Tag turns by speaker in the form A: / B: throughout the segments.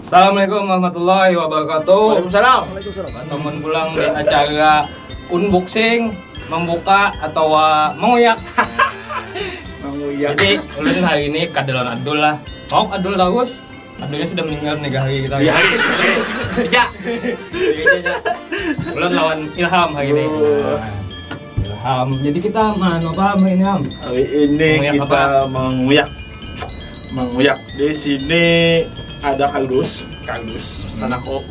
A: Assalamualaikum warahmatullahi wabarakatuh.
B: Waalaikumsalam.
A: Teman pulang di acara unboxing, membuka atau menguyak. Jadi ulun hari ini kadelan Adul lah. Mau Adul terus? Adulnya sudah meninggal nih hari kita.
B: Ya. Ya.
A: Ulun lawan Ilham hari ini. Ilham. Jadi kita mana paham ini Ilham?
B: Hari ini
A: Menguyak
B: kita menguyak. Di sini ada kardus sanako.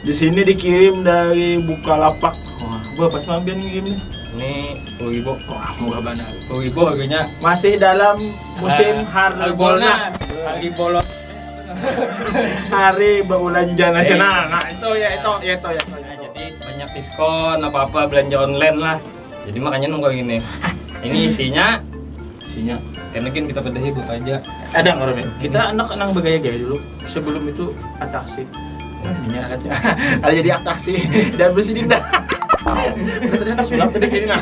B: Di sini dikirim dari Bukalapak. Wah, berapa sih mampir ngirim nih?
A: Ini 10.000.
B: Wah, murah banget.
A: 10.000 harganya.
B: Masih dalam musim Harbolnas.
A: Hari bolot.
B: Hari berbelanja nasional. Nah, itu ya.
A: Jadi banyak diskon apa-apa belanja online lah. Jadi makanya nunggu ini. Ini isinya karena kan kita bedahi buka aja.
B: Ada nggak Romi? Kita anak-anak bergaya-gaya dulu. Sebelum itu atraksi. Ini alatnya. Ada jadi atraksi dan bersihin dah. Terus anak sulap tadi ini nah.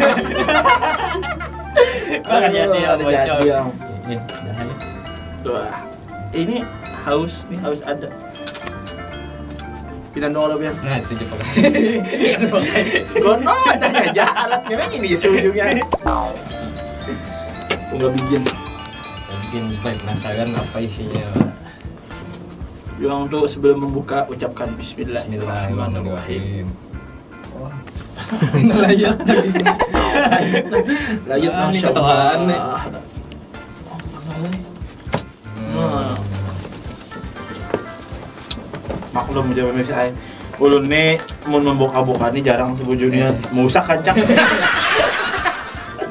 A: Ada jadi
B: yang. Wah, ini haus ada. Pindah dong ya.
A: Nah, itu Jepang.
B: Gono ada aja alatnya memang ini ujungnya. Enggak bikin
A: baik penasaran apa isinya.
B: Yang untuk sebelum membuka ucapkan
A: Bismillahirrahmanirrahim.
B: Wah. Layat. Masya Allah. Maklum menjawab saya. Ulun nih mau membuka-buka nih jarang sebujurnya. Mau usah kancang.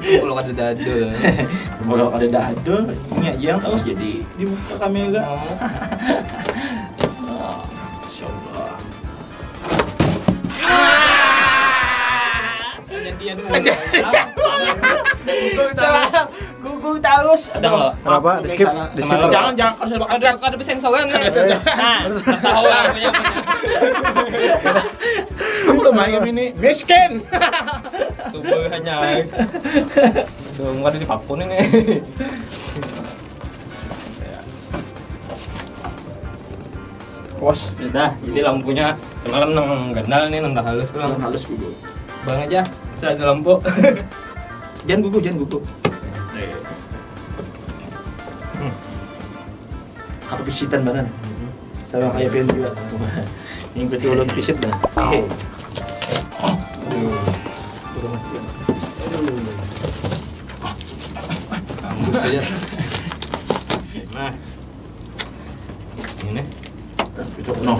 A: Kalau ada dadul.
B: Kalau ada dadul, ini aja yang terus jadi dibuka kamera. Masya Allah. Gugu terus.
A: Ada nggak?
C: Kenapa? Di skip.
B: Jangan harus
A: Ada sensoran. Nah, tahu lah punya.
B: Lumayan ini miskin.
A: Tubuh hanya. Tuh, nggak ada di pakun ini.
B: Pos.
A: Nah, jadi lampunya semalam nang gandal nih, nang halus pulang.
B: Halus gugu.
A: Bang aja, saya ada lampu.
B: Jangan gugu. Apa pisitan banan? Sama kayak pion juga. Yang betul pisit dah.
A: Ambus aja. Nah, ini.
B: Cocok no.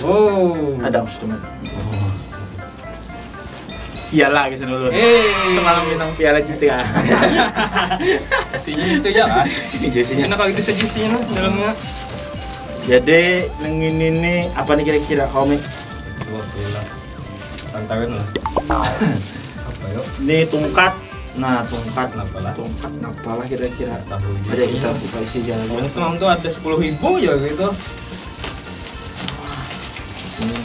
A: Oh,
B: Ada instrumen. Piala gitu dulu. Semalam bintang piala juga.
A: isinya itu ya kan?
B: Ini jesinya.
A: Enak kalau itu saja isinya dalamnya.
B: Jadi ini apa nih kira-kira komik?
A: Dua bola. Tantangan lah. Apa yuk?
B: Ini tungkat. Nah, tungkat
A: Napalah.
B: Tungkat napalah kira-kira.
A: Tahu.
B: Ada kita buka isi jalan.
A: Pokoknya semalam tuh ada 10.000 ya gitu.
B: Ini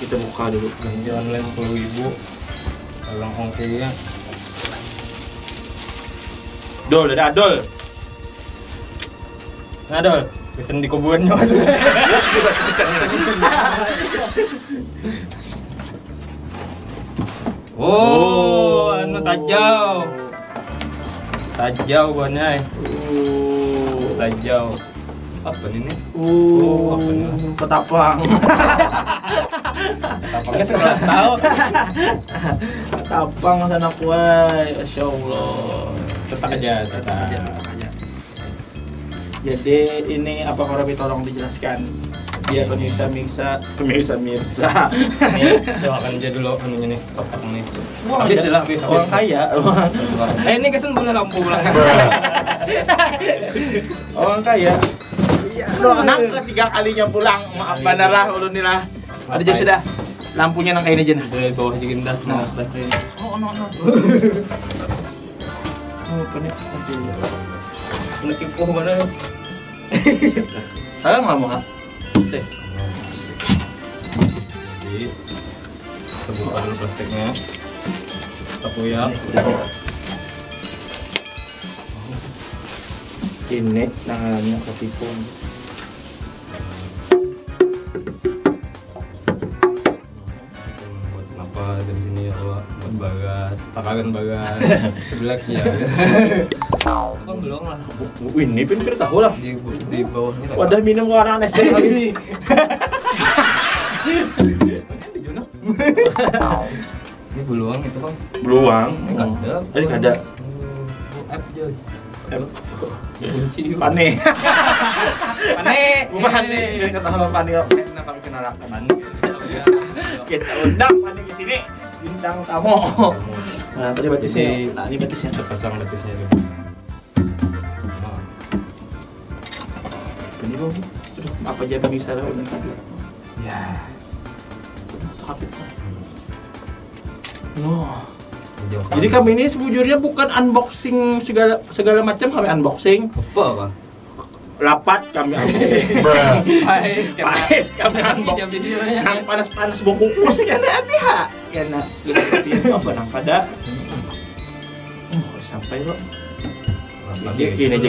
B: kita buka dulu.
A: Belanja online 10.000. Orang ongkirnya.
B: Dol, ada dol.
A: Nah, Dol, pesen di kuburannya. Oh, anu tajau. Tajau banyak. Tajau. Apa ini? Apa ini?
B: Petapang.
A: Tapangnya sekarang tahu.
B: Petapang sana kuai. Masya Allah.
A: Tetap aja.
B: Jadi ini apa Robi tolong dijelaskan biar pemirsa.
A: Ini doakan aja dulu anunya nih, kotak nih. Habis lah, habis.
B: Orang kaya.
A: Ini kesen punya lampu pulang.
B: Orang kaya. Nang ketiga kalinya pulang, maaf banalah ulun lah. Ada aja sudah. Lampunya nang kayak ini aja.
A: Dari bawah jadi indah.
B: No. Oh, penik.
A: Udah kipuh mana?
B: Sekarang lama. Sih.
A: jadi kita buka dulu plastiknya, kita koyak.
B: Ini namanya ketipung.
A: Buat apa dari sini ya Allah, buat bagas, takaran bagas sebelah ya. Itu kan belum lah
B: Ini pun kita tahu lah.
A: di bawahnya.
B: Wadah minum ke anak SD kali ini.
A: Ini beluang itu bang.
B: Beluang.
A: Kada.
B: Tadi kada.
A: App jauh.
B: Kunci. Pane. Pane. Kita tahu pane. Kenapa kami kenal teman? Kita undang pane ke sini. Bintang tamu. Nah, tadi batisnya. Nah, ini batisnya.
A: Terpasang batisnya itu.
B: Ini bang. Apa aja bisa lah ini.
A: Ya.
B: Kapit. No. Jadi kami ini sebujurnya bukan unboxing segala macam, kami unboxing.
A: Apa?
B: Lapat kami unboxing. Paes kami unboxing. Nang panas-panas bungkus kan hati ha. Karena itu apa nang pada. Sampai kok. Kini aja.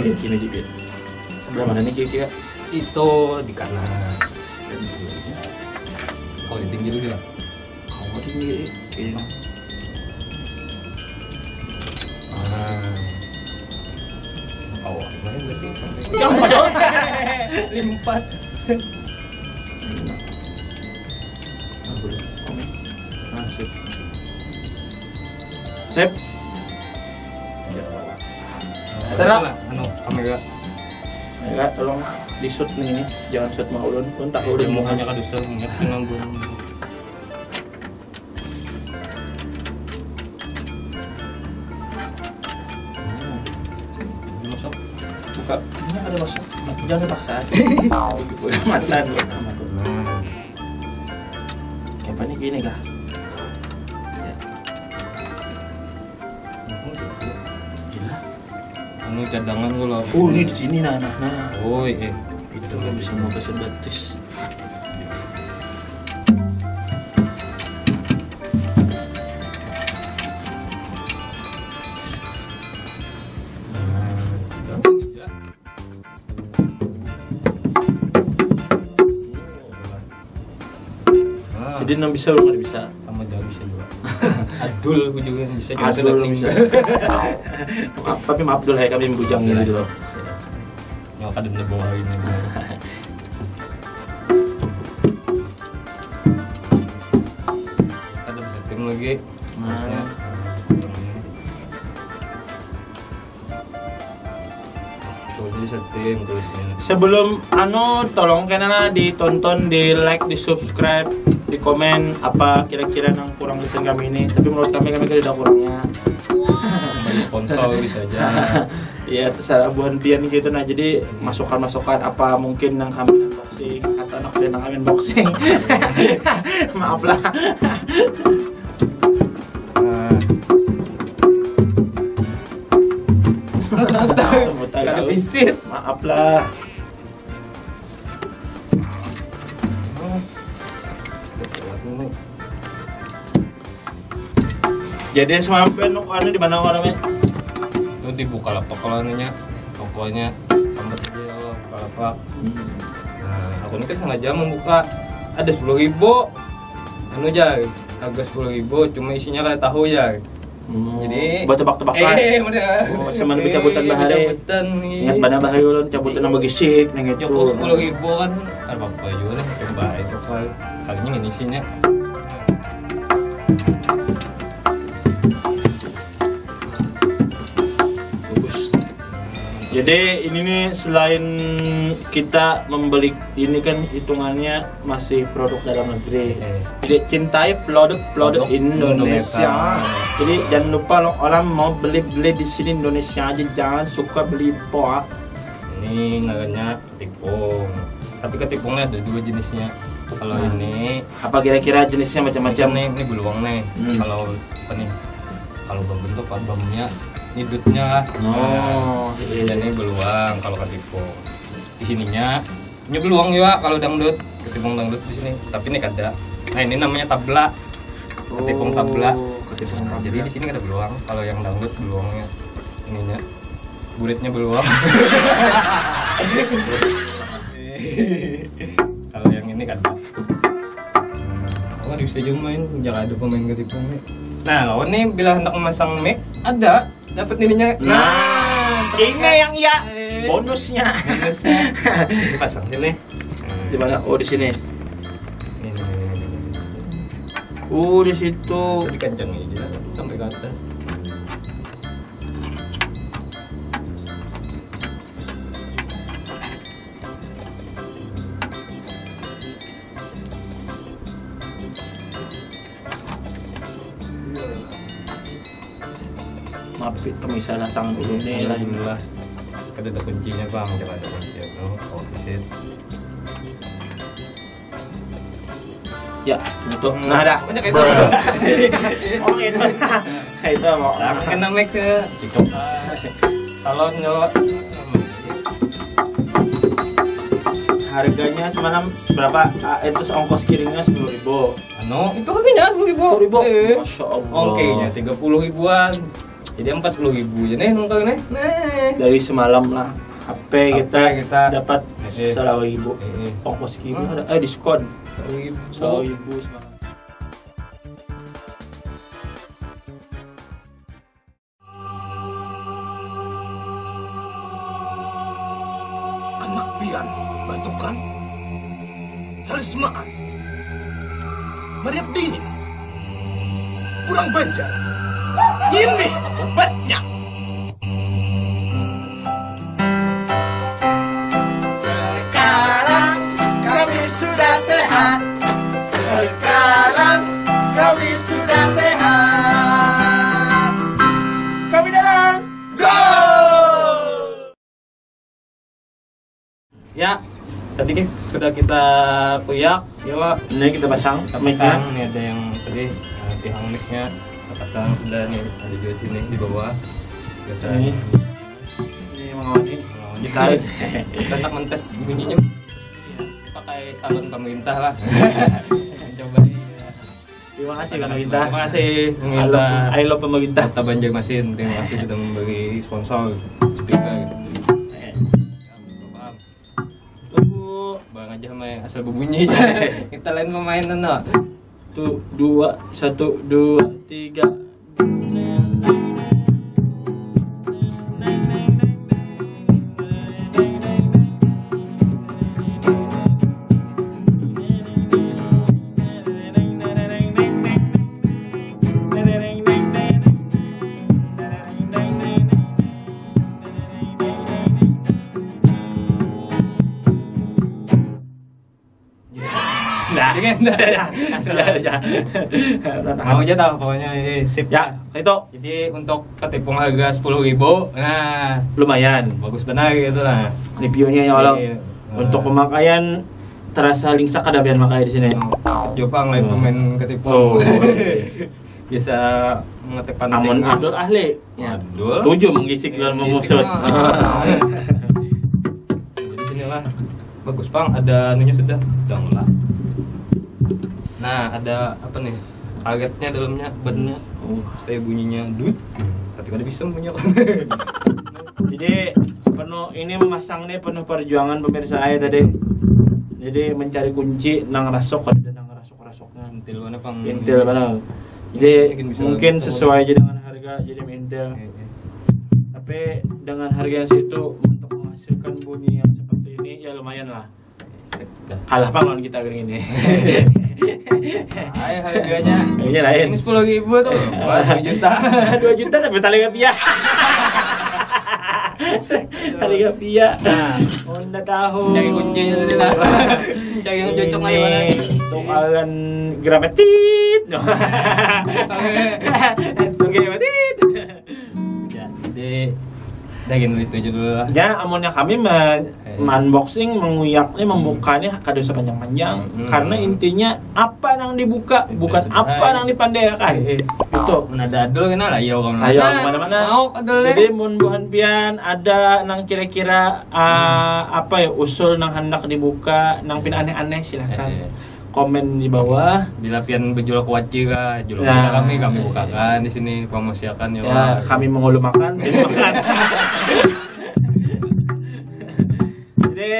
B: Sebelah mana nih kira-kira?
A: Itu di kanan. Oh, di tinggi dulu ya.
B: Oh, tinggi. Ini.
A: Oh, mana berarti?
B: Yang bodoh.
A: Limpat.
B: Nah, sip. Sip.
A: Adalah kamera.
B: Ya, tolong di shoot nih ini. Jangan shoot mau ulun pun tak
A: Udah
B: ulun
A: mukanya kadusan ingat nanggung. Masuk. Buka.
B: Ini ada masuk. Jangan dipaksa. Mantan. Kayak apa nih gini kah? Gila.
A: Anu cadangan gua lah.
B: Ini di sini nah.
A: Oh, itu
B: Itu kan bisa mau kasih batis. Jadi nang bisa lu nggak bisa.
A: Sama jauh bisa juga. Adul gua juga bisa juga.
B: Adul bisa. Maaf, tapi maaf dulu ya kami bujang ini dulu.
A: Nggak ada di bawah ini. Ada bisa tim lagi. Harusnya. Tuh jadi setting tulisnya.
B: Sebelum tolong kena ditonton, di like, di subscribe, di komen apa kira-kira yang kurang desain kami ini. Tapi menurut kami ada kurangnya.
A: Bagi sponsor bisa aja.
B: Ya terserah buan pian gitu nah. Jadi masukan-masukan apa mungkin yang kami unboxing atau anak dan kami unboxing. Maaf lah.
A: Gak visit.
B: Maaf lah. Jadi sampai di mana orangnya?
A: Itu dibuka lapak kalau anunya, pokoknya sambat aja ya buka lapak. Nah, aku ini kan sengaja membuka ada 10.000 anu aja, harga 10.000 cuma isinya kada tahu ya. Jadi
B: buat tebak-tebakan. Oh, semen cabutan bahare.
A: Cabutan nih.
B: Ingat mana bahaya ulun cabutan nang bagisik nang itu.
A: Joko 10.000 kan apa juga nih coba itu kalinya ini isinya.
B: Jadi ini nih selain kita membeli ini kan hitungannya masih produk dalam negeri. Jadi cintai produk Indonesia. Jadi jangan lupa lo orang mau beli di sini Indonesia aja, jangan suka beli impor.
A: Ini namanya ketipung. Tapi ketipungnya ada 2 jenisnya. Kalau ini
B: apa kira-kira jenisnya macam-macam
A: nih? Ini beluang nih. Kalau apa nih? Kalau berbentuk albumnya ini dutnya.
B: Iya.
A: Ini beluang kalau ketipung. Di sininya ini beluang juga kalau dangdut, ketipung dangdut di sini. Tapi ini kada. Nah ini namanya tabla, ketipung tabla.
B: Ketipung
A: Nah,
B: tabla.
A: jadi di sini ada beluang. Kalau yang dangdut beluangnya ininya, buritnya beluang. Kalau yang ini kan. Oh bisa juga main, jangan ada pemain ketipung nih. Nah lawan nih bila hendak memasang mic ada dapat ininya.
B: Nah, ini yang ya bonusnya.
A: Dipasang sini.
B: Di mana? Oh di sini.
A: Ini.
B: Di situ.
A: Dikencangin aja sampai ke atas.
B: Maaf, pemirsa datang dulu nih lah.
A: Inilah. Kan ada kuncinya bang, jangan ada kuncinya. Oh, visit.
B: Ya, untuk nah dah.
A: Banyak itu.
B: Oh itu. Itu mau.
A: Nah, kena mic ke cocok. Salon nyawa.
B: Harganya semalam berapa? Itu ongkos kirimnya 10.000.
A: Itu harganya 10.000.
B: Masya Allah.
A: Ongkirnya 30 ribuan. Jadi 40 ribu aja nih nongkrong nih.
B: Dari semalam lah. HP kita dapat
A: Eh.
B: 100.000. Ongkos kirim ada diskon
A: 10 ribu.
B: 100.000 semalam.
C: Kemakbian, batukan, salismaan, Mariap dingin, kurang banjar, ini obatnya. Sekarang kami sudah sehat. Sekarang kami sudah sehat. Kami datang, go!
A: Ya, tadi kan sudah kita kuyak, ya
B: Ini kita pasang mic-nya.
A: pasang nih ada yang tadi tiang mic-nya kita pasang sudah nih ada juga sini di bawah. Biasa
B: Ini mengawani.
A: kita hendak mentes bunyinya pakai salon pemerintah lah. Coba
B: Terima kasih pemerintah.
A: Terima kasih
B: I love pemerintah.
A: Kota Banjarmasin, terima kasih sudah memberi sponsor speaker.
B: Tunggu.
A: Bang aja main asal berbunyi. Kita lain pemain no.
B: Tuh 2 1 2 3.
A: Nah, mau aja tahu pokoknya ini sip
B: Ya, itu
A: Jadi untuk ketipung harga 10.000, nah
B: lumayan.
A: bagus benar gitu lah.
B: Reviewnya ya Allah.
A: Iya.
B: Untuk pemakaian terasa lingsak ada biar makai di sini.
A: Coba ngelain pemain ketipung.
B: Oh.
A: Bisa ngetik
B: Namun
A: pantai.
B: Abdul ahli. Ya.
A: Abdul.
B: 7 menggisik dan memusut.
A: Jadi sini lah. Bagus Bang, ada anunya sudah lah. Nah, ada apa nih? Kagetnya dalamnya, bannya. Supaya bunyinya dut. Tapi kan bisa bunyi.
B: Jadi penuh ini memasang nih penuh perjuangan pemirsa saya tadi. Jadi mencari kunci nang rasok ada nang rasok-rasoknya.
A: Intil mana Bang?
B: Intil mana? Jadi
A: Mungkin bisa
B: mungkin
A: bisa
B: sesuai aja dengan harga jadi intil. Tapi dengan harga yang segitu untuk menghasilkan bunyi yang seperti ini ya lumayan lah. Kalah Bang lawan kita gini ini.
A: Ayo harganya.
B: Harganya lain.
A: Ini 10.000 tuh. Wah, 2 juta.
B: 2 juta tapi tali gapia. Tali gapia. Nah, Honda tahu.
A: Cari kuncinya tadi lah. Cari yang cocok lah di mana.
B: Untuk kalian gramatit. No. Oke, gramatit.
A: Ya, jadi dari itu aja dulu lah.
B: Ya, amunnya kami unboxing, menguyaknya, membukanya kada usah panjang-panjang karena intinya apa yang dibuka bukan apa yang dipandaikan. Itu.
A: Menada dulu kena lah, yo
B: Ayo kemana-mana.
A: Mau kadul.
B: Jadi mun buhan pian ada nang kira-kira apa ya usul nang hendak dibuka nang pin aneh-aneh silahkan. komen di bawah.
A: Bila pian berjual kuaci kah, jual
B: Ya.
A: kami bukakan di sini, promosikan ya.
B: Ya, kami mengulu makan, jadi makan. Jadi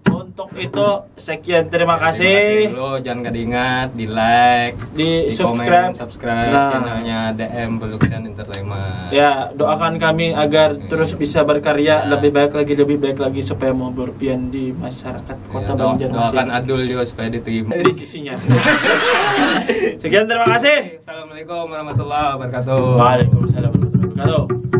B: untuk itu sekian, terima kasih.
A: Dulu jangan gak diingat di like,
B: Di
A: komen,
B: subscribe.
A: subscribe
B: Nah.
A: channelnya DM Production Entertainment.
B: Ya, doakan kami agar terus bisa berkarya lebih baik lagi supaya mau berpian di masyarakat Kota
A: Ya,
B: Banjarmasin.
A: doakan Adul juga supaya diterima.
B: Di sisinya. Sekian, terima kasih.
A: Assalamualaikum warahmatullahi wabarakatuh.
B: Waalaikumsalam warahmatullahi wabarakatuh.